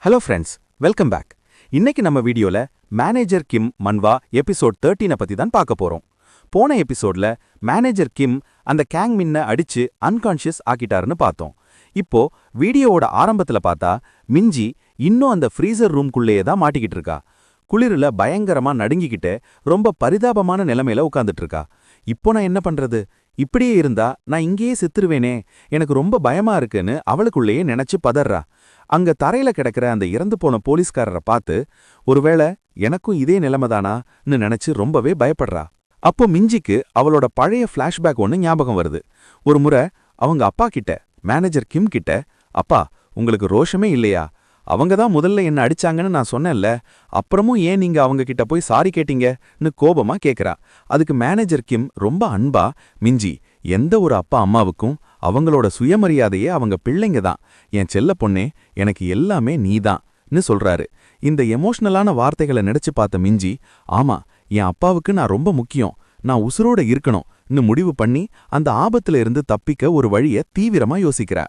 Hello friends, welcome back. இன்னைக்கு நம்ம வீடியோல மேனேஜர் கிம் மன்வா எபிசோட் 13 பத்தி தான் பார்க்க போறோம். போன எபிசோட்ல மேனேஜர் கிம் அந்த கேங் மின்ன அடிச்சு அன்கான்ஷியஸ் ஆக்கிட்டாருன்னு பார்த்தோம். இப்போ வீடியோவோட ஆரம்பத்துல பார்த்தா மிஞ்சி இன்னும் அந்த ஃப்ரீசர் ரூம்குள்ளேயே தான் மாட்டிக்கிட்டு இருக்கா. குளிரில் பயங்கரமா நடுங்கிக்கிட்டு ரொம்ப பரிதாபமான நிலைமையில உட்காந்துட்டு இருக்கா. இப்போ நான் என்ன பண்றது? இப்படியே இருந்தா நான் இங்கேயே செத்துருவேனே, எனக்கு ரொம்ப பயமா இருக்குன்னு அவளுக்குள்ளேயே நினைச்சு பதறா. அங்க தரையில கிடக்கிற அந்த இறந்து போன போலீஸ்காரரை பார்த்து ஒருவேளை எனக்கும் இதே நிலைமைதானான்னு நினைச்சு ரொம்பவே பயப்படுறா. அப்போ மிஞ்சிக்கு அவளோட பழைய ஃபிளாஷ்பேக் ஒன்று ஞாபகம் வருது. ஒரு முறை அவங்க அப்பா கிட்ட, மேனேஜர் கிம் கிட்ட, அப்பா உங்களுக்கு ரோஷமே இல்லையா? அவங்க தான் முதல்ல என்ன அடிச்சாங்கன்னு நான் சொன்னேன்ல, அப்புறமும் ஏன் நீங்க அவங்க கிட்ட போய் சாரி கேட்டீங்கன்னு கோபமா கேக்குறா. அதுக்கு மேனேஜர் கிம் ரொம்ப அன்பா, மிஞ்சி எந்த ஒரு அப்பா அம்மாவுக்கும் அவங்களோட சுயமரியாதையே அவங்க பிள்ளைங்க தான், என் செல்ல பொண்ணே எனக்கு எல்லாமே நீதான்னு சொல்றாரு. இந்த எமோஷனலான வார்த்தைகளை நினைச்சு பார்த்த மிஞ்சி, ஆமா என் அப்பாவுக்கு நான் ரொம்ப முக்கியம், நான் உசுரோட இருக்கணும்னு முடிவு பண்ணி அந்த ஆபத்துல இருந்து தப்பிக்க ஒரு வழிய தீவிரமா யோசிக்கிறா.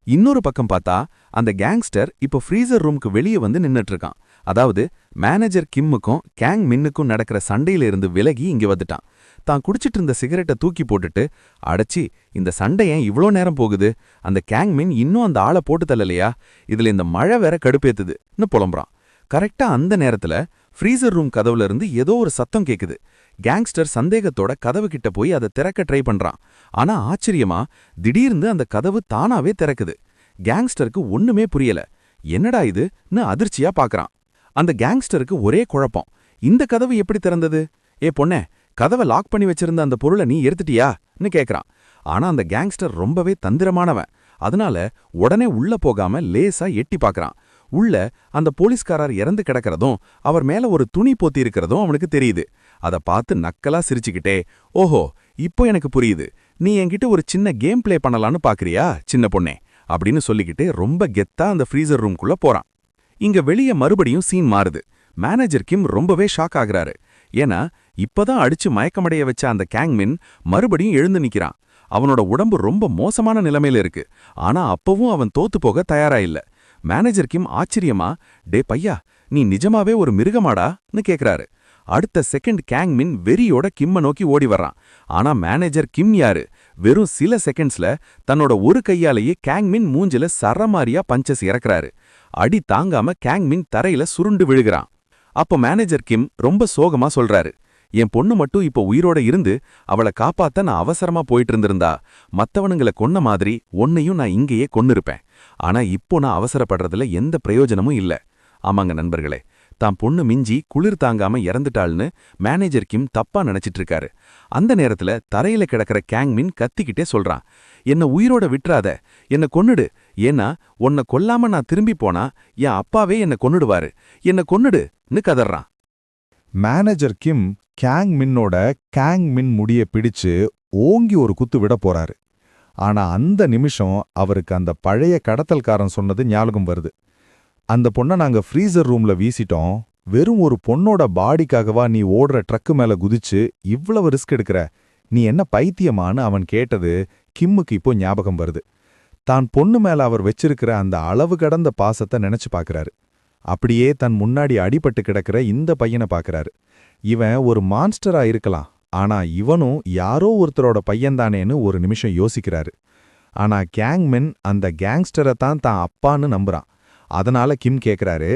இன்னொரு பக்கம் பார்த்தா அந்த கேங்ஸ்டர் இப்போ ஃப்ரீசர் ரூமுக்கு வெளியே வந்து நின்னுட்டு இருக்கான். அதாவது மேனேஜர் கிம்முக்கும் கேங் மின்னுக்கும் நடக்கிற சண்டையில இருந்து விலகி இங்க வந்துட்டான். தான் குடிச்சிட்டு இருந்த சிகரெட்டை தூக்கி போட்டுட்டு, அடைச்சி இந்த சண்டை ஏன் இவ்ளோ நேரம் போகுது, அந்த கேங் மின் இன்னும் அந்த ஆளை போட்டு தள்ளலையா, இதுல இந்த மழை வேற கடுப்பேத்துதுன்னு புலம்புறான். கரெக்டா அந்த நேரத்துல ஃப்ரீசர் ரூம் கதவுல இருந்து ஏதோ ஒரு சத்தம் கேக்குது. கேங்ஸ்டர் சந்தேகத்தோட கதவு கிட்ட போய் அதை திறக்க ட்ரை பண்றான். ஆனா ஆச்சரியமா திடீர்னு அந்த கதவு தானாவே திறக்குது. கேங்ஸ்டருக்கு ஒண்ணுமே புரியல. என்னடா இதுன்னு அதிர்ச்சியா பாக்குறான். அந்த கேங்ஸ்டருக்கு ஒரே குழப்பம், இந்த கதவு எப்படி திறந்தது? ஏ பொண்ணே, கதவை லாக் பண்ணி வச்சிருந்த அந்த பொருளை நீ எடுத்துட்டியான்னு கேக்குறான். ஆனா அந்த கேங்ஸ்டர் ரொம்பவே தந்திரமானவன். அதனால உடனே உள்ள போகாம லேசா எட்டி பாக்குறான். உள்ள அந்த போலீஸ்காரர் இறந்து கிடக்கிறதும் அவர் மேல ஒரு துணி போத்தி இருக்கிறதும் அவனுக்கு தெரியுது. அதை பார்த்து நக்கலா சிரிச்சுக்கிட்டே, ஓஹோ இப்போ எனக்கு புரியுது, நீ என்கிட்ட ஒரு சின்ன கேம் பிளே பண்ணலான்னு பாக்குறியா சின்ன பொண்ணே அப்படின்னு சொல்லிக்கிட்டு ரொம்ப கெத்தா அந்த ஃப்ரீசர் ரூம்குள்ள போறான். இங்க வெளியே மறுபடியும் சீன் மாறுது. மேனேஜர் கிம் ரொம்பவே ஷாக் ஆகுறாரு. ஏன்னா இப்பதான் அடிச்சு மயக்கமடைய வச்ச அந்த கேங்மின் மறுபடியும் எழுந்து நிக்கிறான். அவனோட உடம்பு ரொம்ப மோசமான நிலைமையில இருக்கு. ஆனா அப்பவும் அவன் தோத்து போக தயாரா இல்ல. மேனேஜர் கிம் ஆச்சரியமா, டே பையா நீ நிஜமாவே ஒரு மிருகமாடான்னு கேக்குறாரு. அடுத்த செகண்ட் கேங் மின் வெறியோட கிம்ம நோக்கி ஓடி வர்றான். ஆனா மேனேஜர் கிம் யாரு, வெறும் சில செகண்ட்ஸ்ல தன்னோட ஒரு கையாலேயே கேங் மின் மூஞ்சில சரமாரியா பஞ்சஸ் இறக்குறாரு. அடி தாங்காம கேங் மின் தரையில சுருண்டு விழுகிறான். அப்ப மேனேஜர் கிம் ரொம்ப சோகமா சொல்றாரு, என் பொண்ணு மட்டும் இப்போ உயிரோட இருந்து அவளை காப்பாத்த நான் அவசரமா போயிட்டு இருந்திருந்தா மத்தவனுங்களை கொன்ன மாதிரி உன்னையும் நான் இங்கேயே கொன்னிருப்பேன். ஆனா இப்போ நான் அவசரப்படுறதுல எந்த பிரயோஜனமும் இல்ல. ஆமாங்க நண்பர்களே, தான் பொண்ணு மிஞ்சி குளிர் தாங்காம இறந்துட்டாள்னு மேனேஜர் கிம் தப்பா நினைச்சிட்டு இருக்காரு. அந்த நேரத்துல தரையில கிடக்கிற கேங்மின் கத்திக்கிட்டே சொல்றான், என்ன உயிரோட விட்டுறாத, என்ன கொன்னுடு, ஏன்னா உன்னை கொல்லாம நான் திரும்பி போனா என் அப்பாவே என்ன கொன்னுடுவாரு, என்ன கொன்னுடுன்னு கதறான். மேனேஜர் கிம் கேங் மின்னோட கேங் மின் முடிய பிடிச்சு ஓங்கி ஒரு குத்து விட போறாரு. ஆனா அந்த நிமிஷம் அவருக்கு அந்த பழைய கடத்தல்காரன் சொன்னது ஞாபகம் வருது. அந்த பொண்ணை நாங்க ஃப்ரீசர் ரூம்ல வீசிட்டோம், வெறும் ஒரு பொண்ணோட பாடிக்காகவா நீ ஓடுற ட்ரக்கு மேல குதிச்சு இவ்வளவு ரிஸ்க் எடுக்கிற, நீ என்ன பைத்தியமான்னு அவன் கேட்டது கிம்முக்கு இப்போ ஞாபகம் வருது. தான் பொண்ணு மேல அவர் வச்சிருக்கிற அந்த அளவு கடந்த பாசத்தை நினைச்சு பாக்குறாரு. அப்படியே தன் முன்னாடி அடிபட்டு கிடக்கிற இந்த பையனை பாக்குறாரு. இவன் ஒரு மான்ஸ்டரா இருக்கலாம், ஆனா இவனும் யாரோ ஒருத்தரோட பையன்தானேன்னு ஒரு நிமிஷம் யோசிக்கிறாரு. ஆனா கேங்மென் அந்த கேங்ஸ்டரை தான் அப்பான்னு நம்புறான். அதனால கிம் கேக்குறாரு,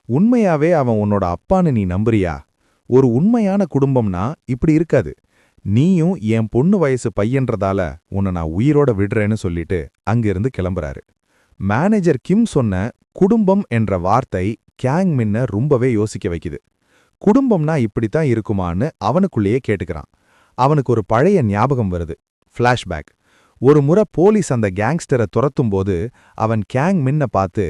உண்மையாவே அவன் உன்னோட அப்பான்னு நீ நம்புறியா? ஒரு உண்மையான குடும்பம்னா இப்படி இருக்காது. நீயும் என் பொண்ணு வயசு பையன்றதால உன்னை நான் உயிரோட விடுறேன்னு சொல்லிட்டு அங்கிருந்து கிளம்புறாரு. மேனேஜர் கிம் சொன்ன குடும்பம் என்ற வார்த்தை கேங் மின்ன ரொம்பவே யோசிக்க வைக்குது. குடும்பம்னா இப்படித்தான் இருக்குமான்னு அவனுக்குள்ளேயே கேட்டுக்கிறான். அவனுக்கு ஒரு பழைய ஞாபகம் வருது, ஃப்ளாஷ்பேக். ஒரு முறை போலீஸ் அந்த கேங்ஸ்டரை துரத்தும்போது அவன் கேங் மின்ன பார்த்து,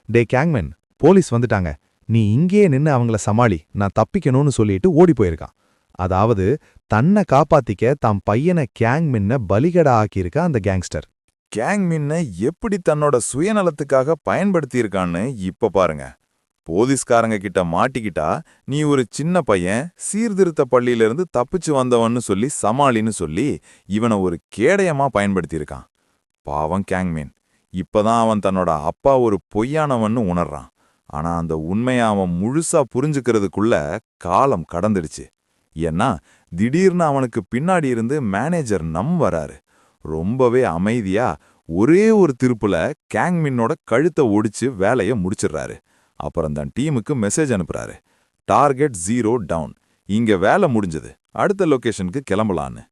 டே கேங்மென், போலீஸ் வந்துட்டாங்க, நீ இங்கேயே நின்னு அவங்கள சமாளி, நான் தப்பிக்கணும்னு சொல்லிட்டு ஓடி போயிருக்கான். அதாவது தன்னை காப்பாத்திக்க தாம் பையனை கேங் மின்ன பலிகடா ஆக்கியிருக்க அந்த கேங்ஸ்டர். கேங் மின்ன எப்படி தன்னோட சுயநலத்துக்காக பயன்படுத்தியிருக்கான்னு இப்ப பாருங்க. போலீஸ்காரங்க கிட்ட மாட்டிக்கிட்டா நீ ஒரு சின்ன பையன் சீர்திருத்த பள்ளியிலிருந்து தப்பிச்சு வந்தவன்னு சொல்லி சமாளின்னு சொல்லி இவனை ஒரு கேடயமா பயன்படுத்தியிருக்கான். பாவம் கேங்மின், இப்பதான் அவன் தன்னோட அப்பா ஒரு பொய்யானவன்னு உணர்றான். ஆனா அந்த உண்மைய அவன் முழுசா புரிஞ்சுக்கிறதுக்குள்ள காலம் கடந்துடுச்சு. ஏன்னா திடீர்னு அவனுக்கு பின்னாடி இருந்து மேனேஜர் வராரு. ரொம்பவே அமைதியா ஒரே ஒரு திருப்புல கேங்மின்னோட கழுத்தை ஒடிச்சு வேலைய முடிச்சிடுறாரு. அப்புறம் தன் டீமுக்கு மெசேஜ் அனுப்புறாரு. Target 0 down. இங்க வேலை முடிஞ்சது, அடுத்த லொகேஷனுக்கு கிளம்பலான்னு.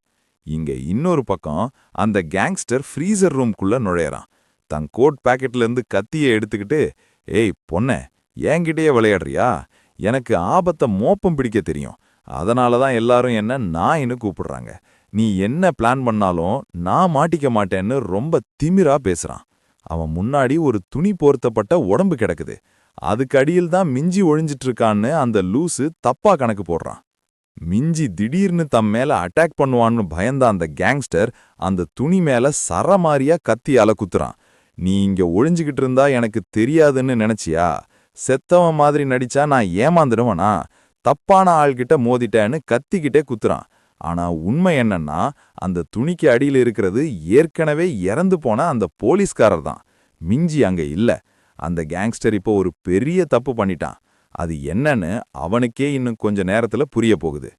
இங்க இன்னொரு பக்கம் அந்த கேங்ஸ்டர் ஃப்ரீசர் ரூம்குள்ள நுழையறான். தன் கோட் பாக்கெட்ல இருந்து கத்தியை எடுத்துக்கிட்டு, ஏய் பொண்ணே, என்கிட்டயே விளையாடுறியா? எனக்கு ஆபத்தை மோப்பம் பிடிக்க தெரியும். அதனால தான் எல்லாரும் என்ன நாயின்னு கூப்பிடுறாங்க. நீ என்ன பிளான் பண்ணாலும் நான் மாட்டிக்க மாட்டேன்னு ரொம்ப திமிரா பேசுறான். அவன் முன்னாடி ஒரு துணி போர்த்தப்பட்ட உடம்பு கிடக்குது. அதுக்கு அடியில் தான் மிஞ்சி ஒழிஞ்சிட்டு இருக்கான்னு அந்த லூசு தப்பா கணக்கு போடுறான். மிஞ்சி திடீர்னு தம் மேல அட்டாக் பண்ணுவான்னு பயந்த அந்த கேங்ஸ்டர் அந்த துணி மேல சரமாரியா கத்தியால குத்துறான். நீ இங்க ஒழிஞ்சுகிட்டு இருந்தா எனக்கு தெரியாதுன்னு நினைச்சியா? செத்தவன் மாதிரி நடிச்சா நான் ஏமாந்துடுவனா? தப்பான ஆள்கிட்ட மோதிட்டேன்னு கத்திக்கிட்டே குத்துறான். ஆனா உண்மை என்னன்னா, அந்த துணிக்கு அடியில் இருக்கிறது ஏற்கனவே இறந்து போன அந்த போலீஸ்காரர் தான். மிஞ்சி அங்க இல்ல. அந்த கேங்ஸ்டர் இப்போ ஒரு பெரிய தப்பு பண்ணிட்டான். அது என்னன்னு அவனுக்கே இன்னும் கொஞ்ச நேரத்துல புரிய போகுது.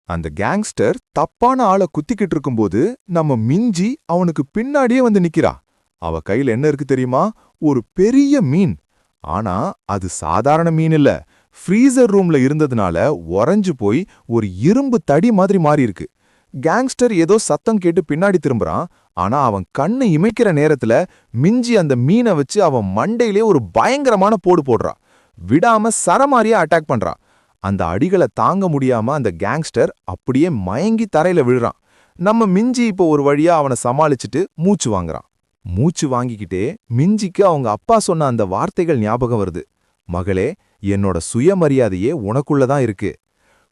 அந்த கேங்ஸ்டர் தப்பான ஆளை குத்திக்கிட்டு இருக்கும்போது நம்ம மிஞ்சி அவனுக்கு பின்னாடியே வந்து நிக்கிறா. அவ கையில என்ன இருக்கு தெரியுமா? ஒரு பெரிய மீன். ஆனா அது சாதாரண மீன் இல்ல. ஃப்ரீசர் ரூம்ல இருந்ததுனால உறைஞ்சு போய் ஒரு இரும்பு தடி மாதிரி மாறி இருக்கு. கேங்ஸ்டர் ஏதோ சத்தம் கேட்டு பின்னாடி திரும்புறான். ஆனா அவன் கண்ணு இமைக்கிற நேரத்துல மிஞ்சி அந்த மீனை வச்சு அவன் மண்டையிலே ஒரு பயங்கரமான போடு போடுறான். விடாம சரமாரியா அட்டாக் பண்றான். அந்த அடிகளை தாங்க முடியாம அந்த கேங்ஸ்டர் அப்படியே மயங்கி தரையில விழுறான். நம்ம மிஞ்சி இப்போ ஒரு வழியா அவனை சமாளிச்சுட்டு மூச்சு வாங்குறான். மூச்சு வாங்கிக்கிட்டே மிஞ்சிக்கு அவங்க அப்பா சொன்ன அந்த வார்த்தைகள் ஞாபகம் வருது. மகளே, என்னோட சுயமரியாதையே உனக்குள்ளதான் இருக்கு.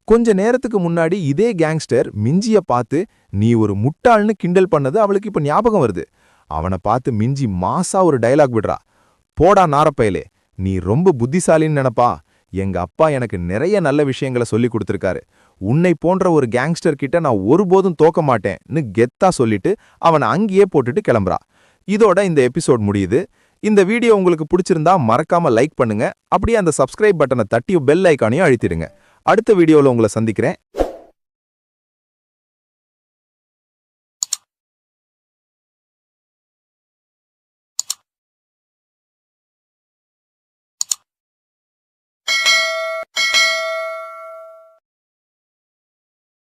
கொஞ்ச நேரத்துக்கு முன்னாடி இதே கேங்ஸ்டர் மிஞ்சிய பார்த்து நீ ஒரு முட்டாள்னு கிண்டல் பண்ணது அவளுக்கு இப்ப ஞாபகம் வருது. அவனை பார்த்து மிஞ்சி மாசா ஒரு டயலாக் விடுறா. போடா நாரப்பயலே, நீ ரொம்ப புத்திசாலின்னு நினைப்பா. எங்க அப்பா எனக்கு நிறைய நல்ல விஷயங்களை சொல்லி கொடுத்திருக்காரு. உன்னை போன்ற ஒரு கேங்ஸ்டர் கிட்ட நான் ஒருபோதும் தோக்க மாட்டேன்னு கெத்தா சொல்லிட்டு அவனை அங்கேயே போட்டுட்டு கிளம்புறா. இதோட இந்த எபிசோட் முடியுது. இந்த வீடியோ உங்களுக்கு பிடிச்சிருந்தா மறக்காம லைக் பண்ணுங்க. அப்படியே அந்த சப்ஸ்கிரைப் பட்டனை தட்டி பெல் ஐகானையும் அழுத்திடுங்க. அடுத்த வீடியோல உங்களை சந்திக்கிறேன்.